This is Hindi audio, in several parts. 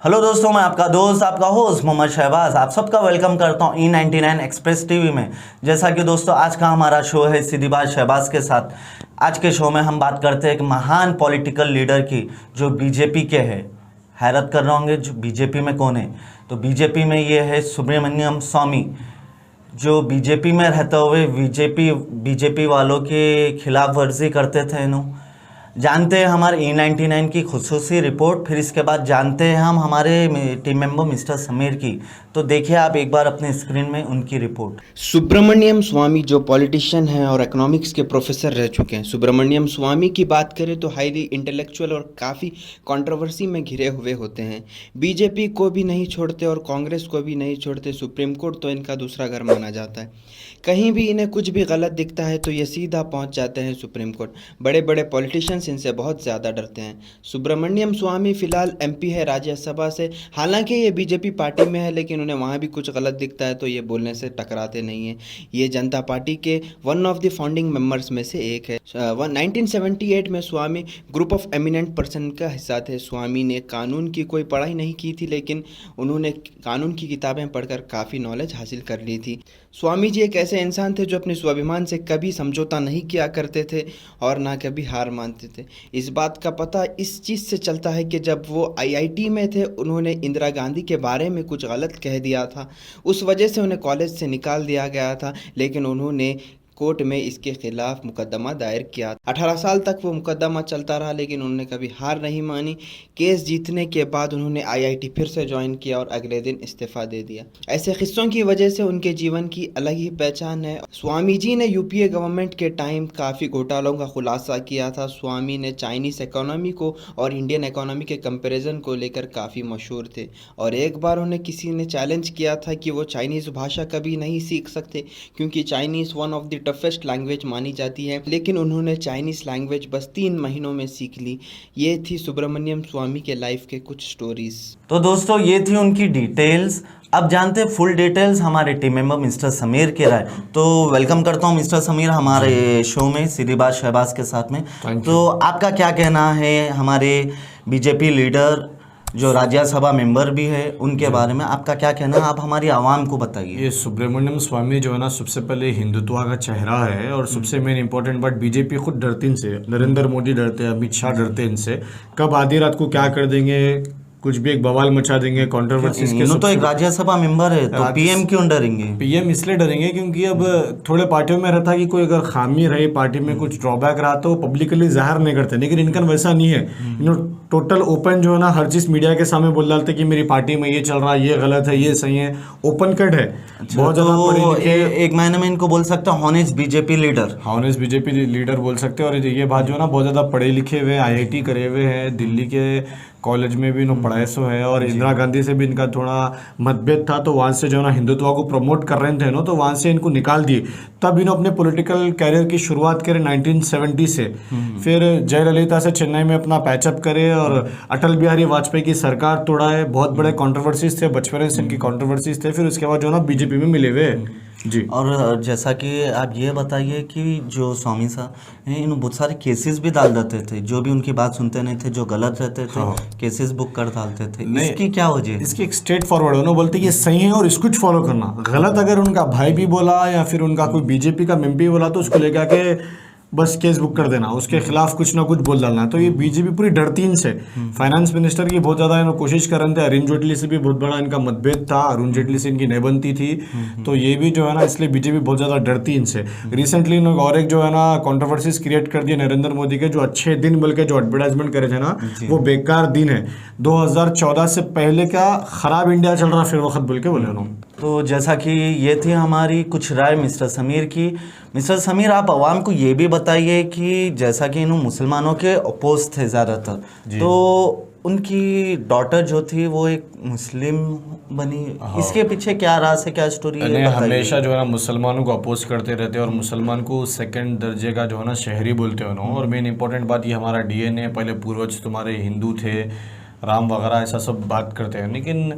हेलो दोस्तों, मैं आपका दोस्त, आपका होस्ट मोहम्मद शहबाज, आप सबका वेलकम करता हूँ E99 एक्सप्रेस टीवी में। जैसा कि दोस्तों आज का हमारा शो है सीधी बात शहबाज के साथ। आज के शो में हम बात करते हैं एक महान पॉलिटिकल लीडर की जो बीजेपी के है। हैरत कर रहे होंगे जो बीजेपी में कौन है, तो बीजेपी में ये है सुब्रमण्यम स्वामी, जो बीजेपी में रहते हुए बीजेपी वालों के खिलाफ वर्जी करते थे। जानते हैं हमारे E99 की खुसूसी रिपोर्ट, फिर इसके बाद जानते हैं हम हमारे टीम मेंबर मिस्टर समीर की। तो देखिए आप एक बार अपने स्क्रीन में उनकी रिपोर्ट। सुब्रमण्यम स्वामी जो पॉलिटिशियन हैं और इकोनॉमिक्स के प्रोफेसर रह चुके हैं। सुब्रमण्यम स्वामी की बात करें तो हाईली इंटेलेक्चुअल और काफ़ी कंट्रोवर्सी में घिरे हुए होते हैं। बीजेपी को भी नहीं छोड़ते और कांग्रेस को भी नहीं छोड़ते। सुप्रीम कोर्ट तो इनका दूसरा घर माना जाता है। कहीं भी इन्हें कुछ भी गलत दिखता है तो ये सीधा पहुंच जाते हैं सुप्रीम कोर्ट। बड़े बड़े पॉलिटिशियंस इनसे बहुत ज़्यादा डरते हैं। सुब्रमण्यम स्वामी फ़िलहाल MP है राज्यसभा से। हालांकि ये बीजेपी पार्टी में है, लेकिन उन्हें वहाँ भी कुछ गलत दिखता है तो ये बोलने से टकराते नहीं हैं। ये जनता पार्टी के one of the founding members में से एक है। 1978 में स्वामी ग्रुप ऑफ एमिनेंट पर्सन का हिस्सा थे। स्वामी ने कानून की कोई पढ़ाई नहीं की थी, लेकिन उन्होंने कानून की किताबें पढ़कर काफ़ी नॉलेज हासिल कर ली थी। स्वामी जी एक ऐसे इंसान थे जो अपने स्वाभिमान से कभी समझौता नहीं किया करते थे और ना कभी हार मानते थे। इस बात का पता इस चीज़ से चलता है कि जब वो IIT में थे, उन्होंने इंदिरा गांधी के बारे में कुछ गलत कह दिया था। उस वजह से उन्हें कॉलेज से निकाल दिया गया था, लेकिन उन्होंने कोर्ट में इसके खिलाफ मुकदमा दायर किया। 18 साल तक वो मुकदमा चलता रहा, लेकिन उन्होंने कभी हार नहीं मानी। केस जीतने के बाद उन्होंने IIT फिर से ज्वाइन किया और अगले दिन इस्तीफा दे दिया। ऐसे किस्सों की वजह से उनके जीवन की अलग ही पहचान है। स्वामी जी ने UPA गवर्नमेंट के टाइम काफ़ी घोटालों का खुलासा किया था। स्वामी ने चाइनीज़ इकोनॉमी को और इंडियन इकोनॉमी के कंपैरिजन को लेकर काफ़ी मशहूर थे और एक बार उन्हें किसी ने चैलेंज किया था कि वो चाइनीज़ भाषा कभी नहीं सीख सकते क्योंकि Chinese one of the toughest language मानी जाती है, लेकिन उन्होंने चाइनीज़ लैंग्वेज बस 3 महीनों में सीख ली। ये थी सुब्रमण्यम स्वामी के लाइफ के कुछ स्टोरीज। तो दोस्तों ये थी उनकी डिटेल्स। अब जानते हैं फुल डिटेल्स हमारे टीम मेंबर मिस्टर समीर के राय। तो वेलकम करता हूं मिस्टर समीर हमारे शो में सीधी बात शहबाज के साथ में। तो आपका क्या कहना है हमारे बीजेपी लीडर जो राज्यसभा मेंबर भी है उनके बारे में, आपका क्या कहना है? आप हमारी आवाम को बताइए। ये सुब्रमण्यम स्वामी जो है ना, सबसे पहले हिंदुत्व का चेहरा है और सबसे मेन इंपॉर्टेंट बात, बीजेपी खुद डरती इनसे। नरेंद्र मोदी डरते हैं, अमित शाह डरते हैं इनसे। कब आधी रात को क्या कर देंगे, कुछ भी एक बवाल मचा देंगे, कंट्रोवर्सीज के। तो एक राज्यसभा मेंबर है तो PM क्यों डरेंगे? PM इसलिए डरेंगे क्योंकि अब थोड़े पार्टियों में रहता कि कोई अगर खामी रही पार्टी में, कुछ ड्रॉबैक रहा तो पब्लिकली जाहिर नहीं करते, लेकिन इनका वैसा नहीं है। टोटल ओपन जो है ना, हर चीज मीडिया के सामने बोल डालते कि मेरी पार्टी में ये चल रहा है, ये गलत है, ये सही है। ओपन कट है। बहुत ज्यादा एक महीने में इनको बोल सकते हैं honest BJP leader. Honest BJP leader बोल सकते हैं। और ये बात जो है ना, बहुत ज्यादा पढ़े लिखे हुए, IIT करे हुए हैं, दिल्ली के कॉलेज में भी इन्होंने पढ़ाई सो है और इंदिरा गांधी से भी इनका थोड़ा मतभेद था, तो वहाँ से जो है ना हिंदुत्व को प्रमोट कर रहे थे तो वहाँ से इनको निकाल दिए। तब इन्होंने अपने पॉलिटिकल कैरियर की शुरुआत करे 1970 से। फिर जयललिता से चेन्नई में अपना पैचअप करे और अटल बिहारी वाजपेयी की सरकार तोड़ा है। बहुत बड़े कंट्रोवर्सीज थे, बचपन से इनकी कंट्रोवर्सीज थे। फिर उसके बाद जो है ना बीजेपी में मिले हुए जी। और जैसा कि आप ये बताइए कि जो स्वामी साहब हैं, इन बहुत सारे केसेस भी डाल देते थे, जो भी उनकी बात सुनते नहीं थे, जो गलत रहते थे केसेस बुक कर डालते थे। इसकी क्या वजह है? इसकी एक स्ट्रेट फॉरवर्ड है। उन्होंने बोलते कि ये सही है और इसको फॉलो करना। गलत अगर उनका भाई भी बोला या फिर उनका कोई बीजेपी का MP बोला तो उसको लेकर के बस केस बुक कर देना, उसके खिलाफ कुछ ना कुछ बोल डालना। तो ये बीजेपी पूरी डरती इनसे। फाइनेंस मिनिस्टर की बहुत ज़्यादा कोशिश कर रहे थे। अरुण जेटली से भी बहुत बड़ा इनका मतभेद था, अरुण जेटली से इनकी नहीं बनती थी। तो ये भी जो है ना, इसलिए बीजेपी बहुत ज़्यादा डरती इनसे। रिसेंटली इन्होंने और एक जो है ना कंट्रोवर्सीज क्रिएट कर दिए नरेंद्र मोदी के, जो अच्छे दिन बोल के जो एडवर्टाइजमेंट करे थे ना, वो बेकार दिन है। 2014 से पहले का खराब इंडिया चल रहा फिर वक्त बोल के बोले उन्होंने। तो जैसा कि ये थी हमारी कुछ राय मिस्टर समीर की। मिस्टर समीर आप आवाम को ये भी बताइए कि जैसा कि इन मुसलमानों के अपोज थे ज़्यादातर, तो उनकी डॉटर जो थी वो एक मुस्लिम बनी, इसके पीछे क्या राज है, क्या स्टोरी है? हमेशा जो है ना मुसलमानों को अपोज करते रहते हैं और मुसलमान को सेकंड दर्जे का जो है ना शहरी बोलते हैं। और मेन इंपॉर्टेंट बात, ये हमारा DNA, पहले पूर्वज तुम्हारे हिंदू थे, राम वगैरह ऐसा सब बात करते हैं, लेकिन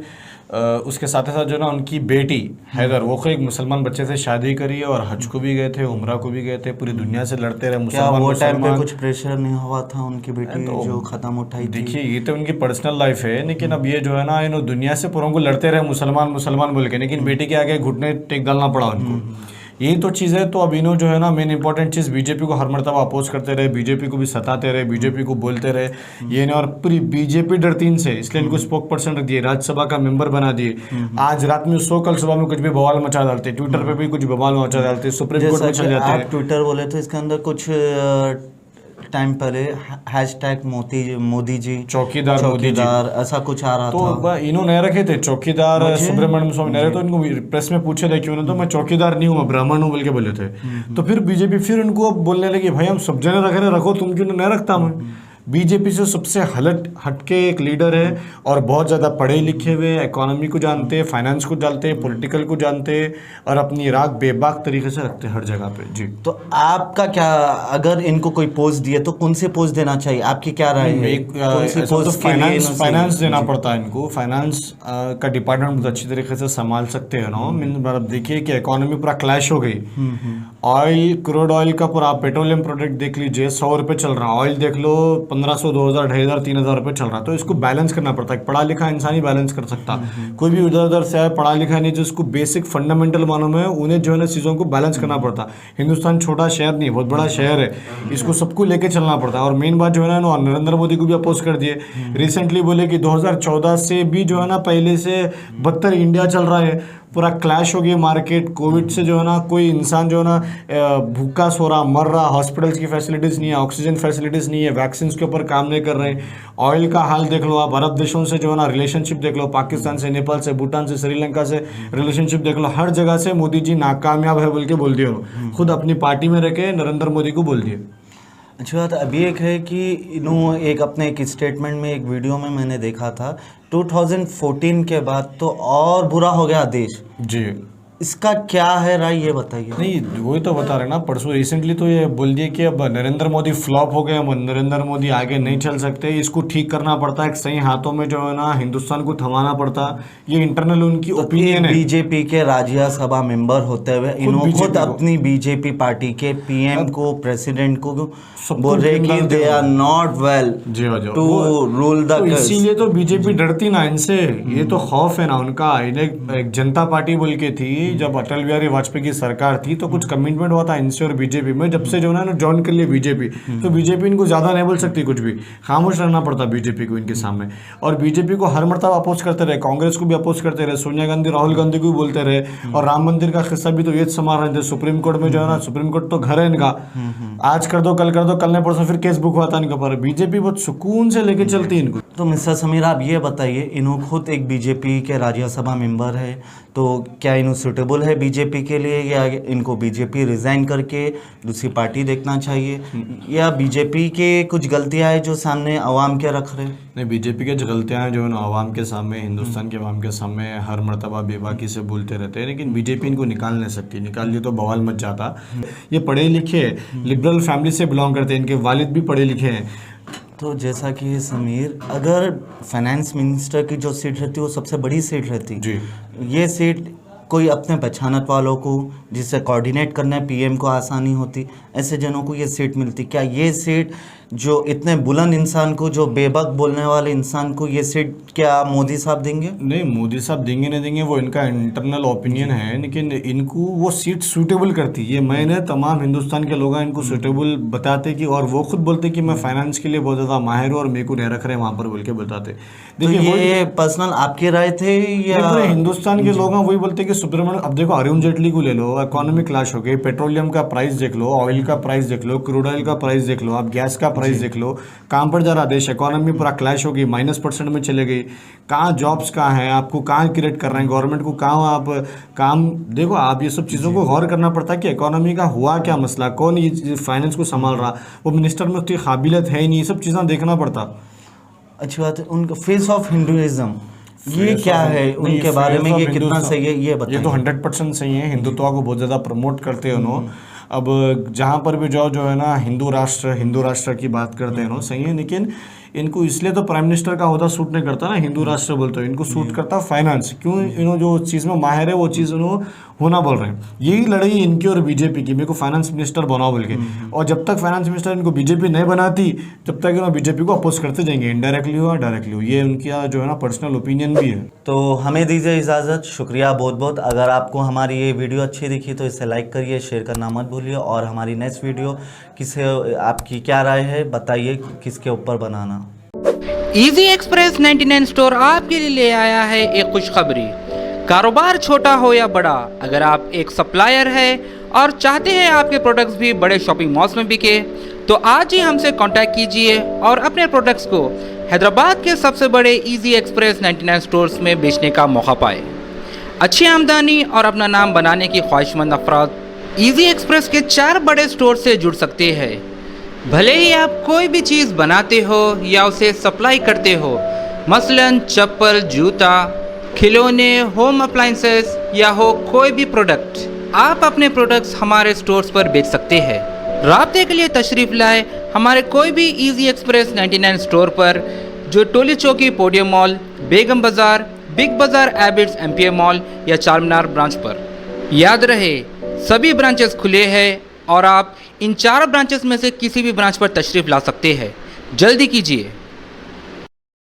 उसके साथ साथ जो ना उनकी बेटी हैदर, वो कोई एक मुसलमान बच्चे से शादी करी और हज को भी गए थे, उम्रा को भी गए थे, पूरी दुनिया से लड़ते रहे क्या वो टाइम पे मुसलमान। कुछ प्रेशर नहीं हुआ था उनकी बेटी जो खत्म उठाई थी? देखिए ये तो उनकी पर्सनल लाइफ है, लेकिन अब ये जो है ना दुनिया से पूरों को लड़ते रहे मुसलमान मुसलमान बोल के, लेकिन बेटी के आगे घुटने टेक डालना पड़ा उनको। यही तो चीज़ है। तो अब इन्हों जो है ना मेन इंपॉर्टेंट चीज़, बीजेपी को हर मरतबा अपोज करते रहे, बीजेपी को भी सताते रहे, बीजेपी को बोलते रहे ये नहीं, और पूरी बीजेपी डरती इनसे, इसलिए इनको स्पोक पर्सन रख दिए, राज्यसभा का मेंबर बना दिए। आज रात में सो, कल सुबह में कुछ भी बवाल मचा डालते, ट्विटर पे भी कुछ बवाल मचा डालते, सुप्रीम कोर्ट में चल जाते हैं। आप ट्विटर बोले तो इसके अंदर कुछ टाइम पहले हैशटैग मोदी जी चौकीदार मोदी जी, ऐसा कुछ आ रहा तो था। इन्होंने रखे थे चौकीदार सुब्रमण्यम स्वामी ने, तो इनको प्रेस में पूछे थे क्यों, तो मैं चौकीदार नहीं हूँ, मैं ब्राह्मण हूँ बोल के बोले थे। तो फिर बीजेपी फिर उनको बोलने लगी भाई हम सब जने रख रहे, रखो, तुम क्यों नहीं रखता। मैं बीजेपी से सबसे हटके एक लीडर है और बहुत ज़्यादा पढ़े लिखे हुए, इकोनॉमी को जानते हैं, फाइनेंस को जानते हैं, पॉलिटिकल को जानते हैं, और अपनी राग बेबाक तरीके से रखते हैं हर जगह पे। जी, तो आपका क्या, अगर इनको कोई पोस्ट दिए तो कौन से पोस्ट देना चाहिए, आपकी क्या राय है? कौन सी पोस्ट के लिए इन्होंने फाइनेंस देना पड़ता है इनको, फाइनेंस का डिपार्टमेंट बहुत अच्छी तरीके से संभाल सकते हैं ना। मतलब देखिए कि इकोनॉमी पूरा क्लैश हो गई, ऑयल, क्रूड ऑयल का पूरा पेट्रोलियम प्रोडक्ट देख लीजिए, 100 रुपये चल रहा, ऑयल देख लो 1500, 2000, 2500, 3000 रुपये चल रहा। तो इसको बैलेंस करना पड़ता है, पढ़ा लिखा इंसान ही बैलेंस कर सकता। कोई भी उधर उधर से पढ़ा लिखा नहीं, जिसको बेसिक फंडामेंटल मालूम है, उन्हें जो है ना चीज़ों को बैलेंस करना पड़ता। हिंदुस्तान छोटा शहर नहीं, बहुत बड़ा शहर है, इसको सबको लेके चलना पड़ता है। और मेन बात जो है ना, नरेंद्र मोदी को भी अपोज कर दिए, रिसेंटली बोले कि 2014 से भी जो है ना पहले से बदतर इंडिया चल रहा है, पूरा क्लैश हो गया मार्केट। कोविड से जो है ना कोई इंसान जो है ना भूखा सो रहा, मर रहा, हॉस्पिटल्स की फैसिलिटीज़ नहीं है, ऑक्सीजन फैसिलिटीज़ नहीं है, वैक्सीन के ऊपर काम नहीं कर रहे। ऑयल का हाल देख लो आप, अरब देशों से जो है ना रिलेशनशिप देख लो, पाकिस्तान से, नेपाल से, भूटान से, श्रीलंका से रिलेशनशिप देख लो, हर जगह से मोदी जी नाकामयाब है बोल के बोल दिए। खुद अपनी पार्टी में रखे नरेंद्र मोदी को बोल दिए। अच्छी बात अभी एक है कि इन्होंने एक अपने एक स्टेटमेंट में, एक वीडियो में मैंने देखा था, 2014 के बाद तो और बुरा हो गया देश। जी, इसका क्या है राय, ये बताइए। नहीं वही तो बता रहे ना, परसों रिसेंटली तो ये बोल दिए कि अब नरेंद्र मोदी फ्लॉप हो गए, अब नरेंद्र मोदी आगे नहीं चल सकते, इसको ठीक करना पड़ता है, सही हाथों में जो है ना हिंदुस्तान को थमाना पड़ता। ये इंटरनल उनकी ओपिनियन है। बीजेपी के राज्यसभा मेंबर होते हुए इन्होंने खुद अपनी बीजेपी पार्टी के पीएम को, प्रेसिडेंट को बोल रहे कि they are not well to rule the. इसीलिए तो बीजेपी डरती ना इनसे, ये तो खौफ है ना उनका। इन्हें एक जनता पार्टी बोल के थी, जब अटल बिहारी वाजपेयी की सरकार थी तो कुछ कमिटमेंट हुआ था इनसे और बीजेपी में। जब से जो है ना ज्वाइन कर लिया बीजेपी, तो बीजेपी इनको ज़्यादा नहीं बोल सकती, कुछ भी खामोश रहना पड़ता बीजेपी को इनके सामने। और बीजेपी को हर मरतबा अपोज करते रहे, कांग्रेस को भी अपोज करते रहे, सोनिया गांधी, राहुल गांधी को भी बोलते रहे। और राम मंदिर का किस्सा भी तो ये संभाल रहे थे सुप्रीम कोर्ट में, जो है ना सुप्रीम कोर्ट तो घर है इनका, आज कर दो, कल कर दो, कल नहीं परसों फिर केस बुक हुआ था इनके ऊपर। बीजेपी बहुत सुकून से लेके चलती इनको। तो मिस्टर समीर आप ये बताइए, इन्हों खुद एक बीजेपी के राज्यसभा मेंबर है, तो क्या इन्हों सूटेबल है बीजेपी के लिए, या इनको बीजेपी रिजाइन करके दूसरी पार्टी देखना चाहिए, या बीजेपी के कुछ गलतियां हैं जो सामने अवाम के रख रहे? नहीं, बीजेपी के जो गलतियाँ हैं जो है ना आवाम के सामने, हिंदुस्तान के आवाम के सामने हर मरतबा बेबाकी से बोलते रहते हैं, लेकिन बीजेपी इनको निकाल नहीं सकती। निकाल लिए तो बवाल मच जाता। ये पढ़े लिखे लिबरल फैमिली से बिलोंग करते हैं, इनके वालिद भी पढ़े लिखे हैं। तो जैसा कि समीर, अगर फाइनेंस मिनिस्टर की जो सीट रहती वो सबसे बड़ी सीट रहती जी, ये सीट कोई अपने पहचानत वालों को जिससे कोऑर्डिनेट करने पीएम को आसानी होती, ऐसे जनों को ये सीट मिलती। क्या ये सीट जो इतने बुलंद इंसान को, जो बेबक बोलने वाले इंसान को, ये सीट क्या मोदी साहब देंगे? नहीं, मोदी साहब देंगे नहीं देंगे वो इनका इंटरनल ओपिनियन है, लेकिन इनको वो सीट सूटेबल करती है। मैंने तमाम हिंदुस्तान के लोग इनको सूटेबल बताते कि, और वो खुद बोलते कि मैं फाइनेंस के लिए बहुत ज़्यादा माहिर हूँ और मेरे को नहीं रख रहे वहाँ पर बोल के बताते। देखिए तो ये पर्सनल आपकी राय थे या पूरे हिंदुस्तान के लोग वही बोलते कि सुब्रमण्यम, अब देखो अरुण जेटली को ले लो, इकोनॉमी क्लैश हो गई, पेट्रोलियम का प्राइस देख लो, ऑयल का प्राइस देख लो, क्रूड ऑयल का प्राइस देख लो, आप गैस का प्राइस देख लो, कहाँ पर जा रहा देश, इकोनॉमी पूरा क्लैश हो गई, -% में चले गई, कहाँ जॉब्स कहाँ हैं, आपको कहाँ क्रिएट कर रहे हैं, गवर्नमेंट को कहाँ आप काम, देखो आप ये सब चीज़ों को गौर करना पड़ता है कि इकोनॉमी का हुआ क्या मसला, कौन ये फाइनेंस को संभाल रहा, वो मिनिस्टर में उसकी काबिलियत है ही नहीं, ये सब चीज़ें देखना पड़ता। अच्छी बात है। उनका फेस ऑफ हिंदुइज्म ये क्या है, उनके बारे में ये कितना सही है, ये बताइए। ये तो 100% सही है, हिंदुत्व को बहुत ज़्यादा प्रमोट करते हैं उन्होंने। अब जहाँ पर भी जाओ जो है ना हिंदू राष्ट्र की बात करते हैं ना, सही है, लेकिन इनको इसलिए तो प्राइम मिनिस्टर का होता सूट नहीं करता ना, हिंदू राष्ट्र बोलते हो, इनको सूट करता फाइनेंस। क्यों? इन्होंने जो चीज़ में माहिर है वो चीज़ उन्होंने होना बोल रहे हैं। यही लड़ाई इनकी और बीजेपी की, मेरे को फाइनेंस मिनिस्टर बनाओ बोल के। और जब तक फाइनेंस मिनिस्टर इनको बीजेपी नहीं बनाती तब तक इन्होंने बीजेपी को अपोज करते जाएंगे, इनडायरेक्टली हो या डायरेक्टली हो। ये उनका जो है ना पर्सनल ओपिनियन भी है। तो हमें दीजिए इजाज़त, शुक्रिया बहुत बहुत। अगर आपको हमारी ये वीडियो अच्छी दिखी तो इसे लाइक करिए, शेयर करना मत भूलिए। और हमारी नेक्स्ट वीडियो किसे, आपकी क्या राय है बताइए, किसके ऊपर बनाना। इजी एक्सप्रेस 99 स्टोर आपके लिए ले आया है एक खुशखबरी। कारोबार छोटा हो या बड़ा, अगर आप एक सप्लायर है और चाहते हैं आपके प्रोडक्ट्स भी बड़े शॉपिंग मॉल्स में बिके, तो आज ही हमसे कांटेक्ट कीजिए और अपने प्रोडक्ट्स को हैदराबाद के सबसे बड़े इजी एक्सप्रेस 99 स्टोर्स में बेचने का मौका पाए। अच्छी आमदनी और अपना नाम बनाने की ख्वाहिशमंद अफराद इजी एक्सप्रेस के 4 बड़े स्टोर से जुड़ सकते हैं। भले ही आप कोई भी चीज़ बनाते हो या उसे सप्लाई करते हो, मसलन चप्पल, जूता, खिलौने, होम अप्लाइंसेस या हो कोई भी प्रोडक्ट, आप अपने प्रोडक्ट्स हमारे स्टोर्स पर बेच सकते हैं। राब्ते के लिए तशरीफ़ लाए हमारे कोई भी इजी एक्सप्रेस 99 स्टोर पर, जो टोली चौकी पोडियम मॉल, बेगम बाज़ार, बिग बाज़ार, एबिट्स, एमपीए मॉल या चारमीनार ब्रांच पर। याद रहे सभी ब्रांचेस खुले हैं और आप इन 4 ब्रांचेस में से किसी भी ब्रांच पर तशरीफ़ ला सकते हैं। जल्दी कीजिए।